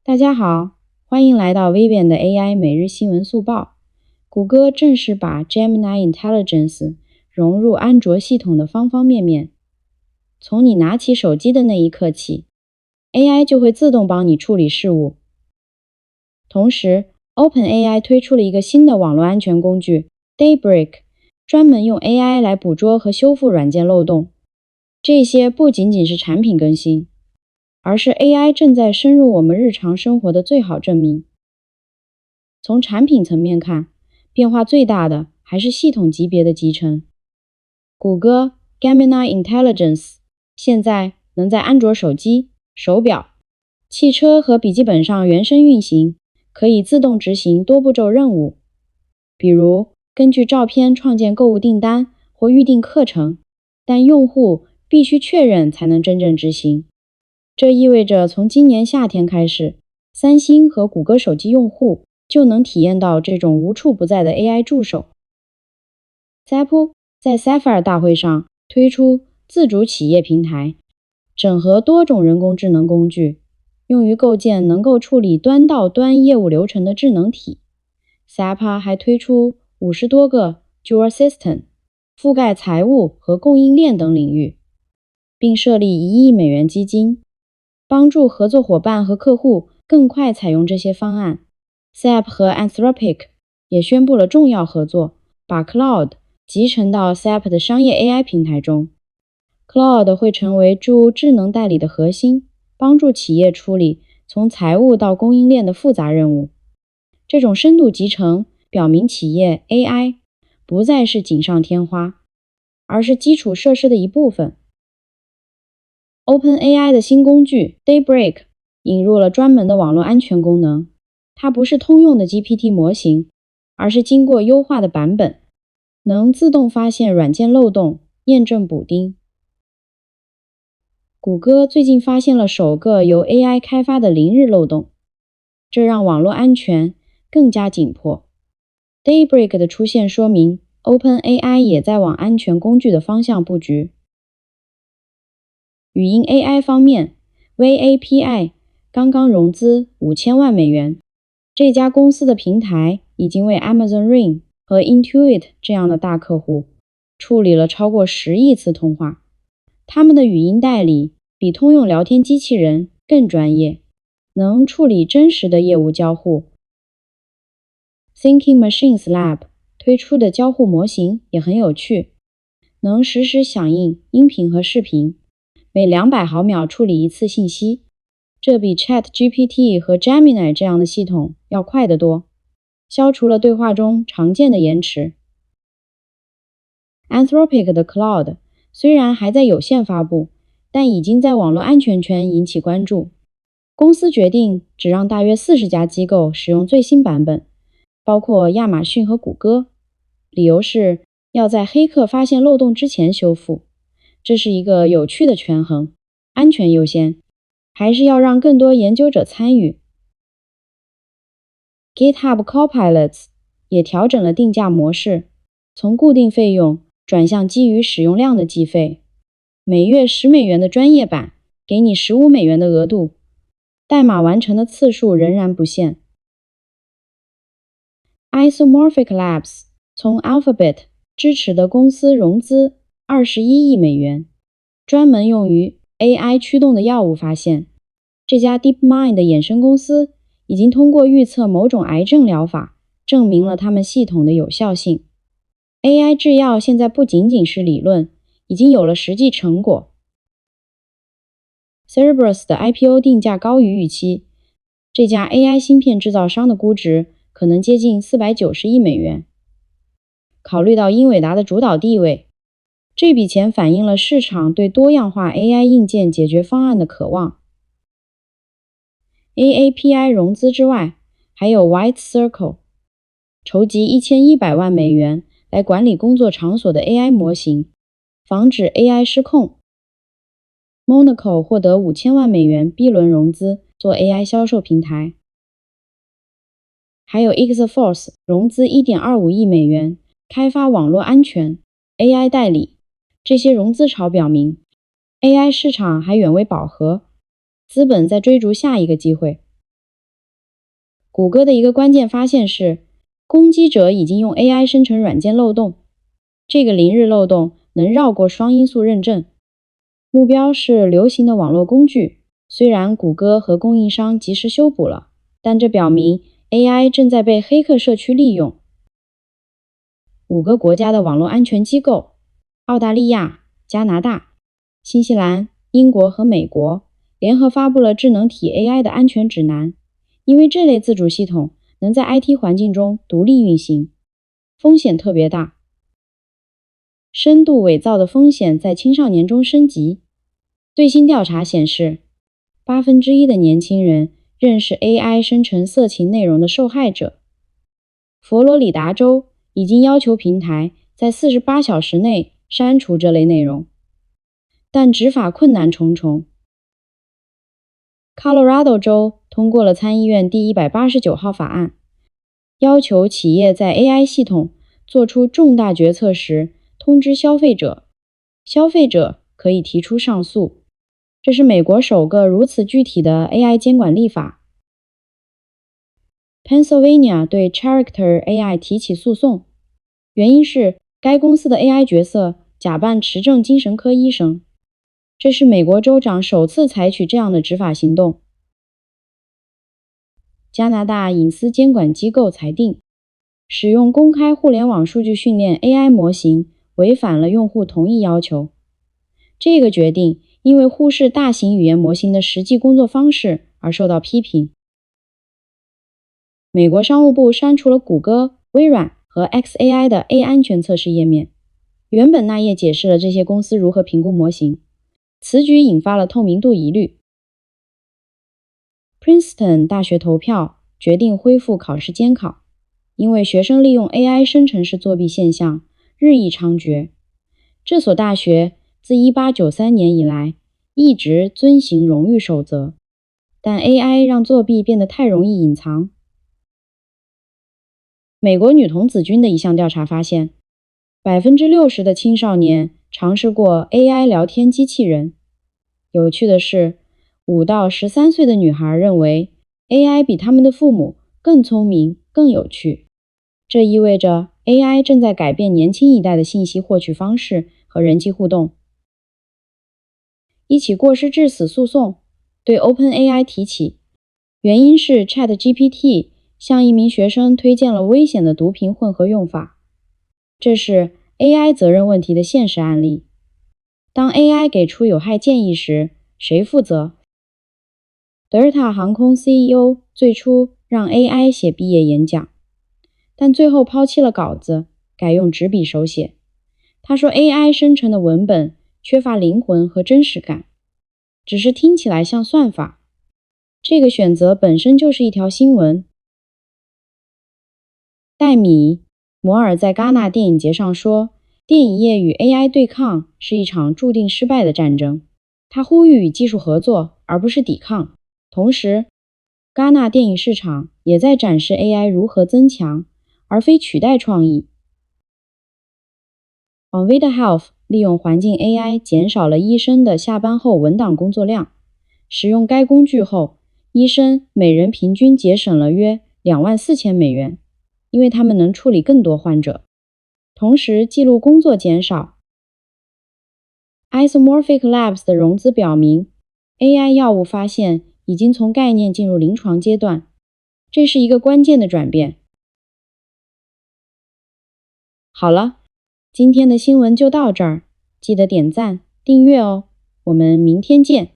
大家好，欢迎来到 Vivian 的 AI 每日新闻速报。谷歌正式把 Gemini Intelligence 融入安卓系统的方方面面。从你拿起手机的那一刻起， AI 就会自动帮你处理事务。同时 OpenAI 推出了一个新的网络安全工具 Daybreak， 专门用 AI 来捕捉和修复软件漏洞。这些不仅仅是产品更新，而是 AI 正在深入我们日常生活的最好证明。从产品层面看，变化最大的还是系统级别的集成。谷歌 Gemini Intelligence 现在能在安卓手机、手表、汽车和笔记本上原生运行，可以自动执行多步骤任务，比如根据照片创建购物订单或预订课程，但用户必须确认才能真正执行。这意味着从今年夏天开始，三星和谷歌手机用户就能体验到这种无处不在的 AI 助手。Apple 在 Sapphire 大会上推出自主企业平台，整合多种人工智能工具，用于构建能够处理端到端业务流程的智能体。Sapphire 还推出50多个 Dual Assistant， 覆盖财务和供应链等领域，并设立1亿美元基金，帮助合作伙伴和客户更快采用这些方案。SAP 和 Anthropic 也宣布了重要合作，把 Cloud 集成到 SAP 的商业 AI 平台中。Cloud 会成为诸如智能代理的核心，帮助企业处理从财务到供应链的复杂任务。这种深度集成表明企业 AI 不再是锦上添花，而是基础设施的一部分。OpenAI 的新工具 Daybreak 引入了专门的网络安全功能，它不是通用的 GPT 模型，而是经过优化的版本，能自动发现软件漏洞，验证补丁。谷歌最近发现了首个由 AI 开发的零日漏洞，这让网络安全更加紧迫。Daybreak 的出现说明 OpenAI 也在往安全工具的方向布局。语音 AI 方面 ，VAPI 刚刚融资5000万美元。这家公司的平台已经为 Amazon Ring 和 Intuit 这样的大客户处理了超过10亿次通话。他们的语音代理比通用聊天机器人更专业，能处理真实的业务交互。Thinking Machines Lab 推出的交互模型也很有趣，能实时响应音频和视频，每200毫秒处理一次信息，这比 ChatGPT 和 Gemini 这样的系统要快得多，消除了对话中常见的延迟。Anthropic 的 Cloud 虽然还在有限发布，但已经在网络安全圈引起关注。公司决定只让大约40家机构使用最新版本，包括亚马逊和谷歌，理由是要在黑客发现漏洞之前修复。这是一个有趣的权衡，安全优先，还是要让更多研究者参与。GitHub Copilot 也调整了定价模式，从固定费用转向基于使用量的计费，每月10美元的专业版给你15美元的额度，代码完成的次数仍然不限。Isomorphic Labs 从 Alphabet 支持的公司融资21亿美元，专门用于 AI 驱动的药物发现。这家 DeepMind 的衍生公司已经通过预测某种癌症疗法，证明了他们系统的有效性。AI 制药现在不仅仅是理论，已经有了实际成果。Cerebras 的 IPO 定价高于预期，这家 AI 芯片制造商的估值可能接近490亿美元。考虑到英伟达的主导地位，这笔钱反映了市场对多样化 AI 硬件解决方案的渴望。AAPI 融资之外，还有 White Circle 筹集1100万美元来管理工作场所的 AI 模型，防止 AI 失控。Monaco 获得5000万美元 B 轮融资做 AI 销售平台。还有 Xforce 融资 1.25 亿美元开发网络安全 AI 代理。这些融资潮表明 AI 市场还远未饱和，资本在追逐下一个机会。谷歌的一个关键发现是，攻击者已经用 AI 生成软件漏洞，这个零日漏洞能绕过双因素认证，目标是流行的网络工具。虽然谷歌和供应商及时修补了，但这表明 AI 正在被黑客社区利用。5个国家的网络安全机构，澳大利亚、加拿大、新西兰、英国和美国联合发布了智能体 AI 的安全指南，因为这类自主系统能在 IT 环境中独立运行，风险特别大。深度伪造的风险在青少年中升级。最新调查显示，1/8的年轻人认识 AI 生成色情内容的受害者。佛罗里达州已经要求平台在48小时内删除这类内容，但执法困难重重。Colorado 州通过了参议院第189号法案，要求企业在 AI 系统做出重大决策时通知消费者，消费者可以提出上诉。这是美国首个如此具体的 AI 监管立法。Pennsylvania 对 Character AI 提起诉讼，原因是该公司的 AI 角色假扮持证精神科医生。这是美国州长首次采取这样的执法行动。加拿大隐私监管机构裁定，使用公开互联网数据训练 AI 模型违反了用户同意要求。这个决定因为忽视大型语言模型的实际工作方式而受到批评。美国商务部删除了谷歌、微软和 xAI 的 A 安全测试页面，原本那页解释了这些公司如何评估模型。此举引发了透明度疑虑。Princeton 大学投票决定恢复考试监考，因为学生利用 AI 生成式作弊现象日益猖獗。这所大学自1893年以来一直遵行荣誉守则，但 AI 让作弊变得太容易隐藏。美国女童子军的一项调查发现，60%的青少年尝试过 AI 聊天机器人。有趣的是，5到13岁的女孩认为 AI 比他们的父母更聪明、更有趣。这意味着 AI 正在改变年轻一代的信息获取方式和人际互动。一起过失致死诉讼对 OpenAI 提起，原因是 ChatGPT 向一名学生推荐了危险的毒品混合用法。这是 AI 责任问题的现实案例。当 AI 给出有害建议时，谁负责？德尔塔航空 CEO 最初让 AI 写毕业演讲，但最后抛弃了稿子，改用纸笔手写。他说 AI 生成的文本缺乏灵魂和真实感，只是听起来像算法。这个选择本身就是一条新闻。戴米·摩尔在戛纳电影节上说，电影业与 AI 对抗是一场注定失败的战争。他呼吁与技术合作，而不是抵抗。同时，戛纳电影市场也在展示 AI 如何增强，而非取代创意。Onvida Health 利用环境 AI 减少了医生的下班后文档工作量。使用该工具后，医生每人平均节省了约$24,000，因为他们能处理更多患者，同时记录工作减少。Isomorphic Labs 的融资表明， AI 药物发现已经从概念进入临床阶段，这是一个关键的转变。好了，今天的新闻就到这儿，记得点赞、订阅哦，我们明天见。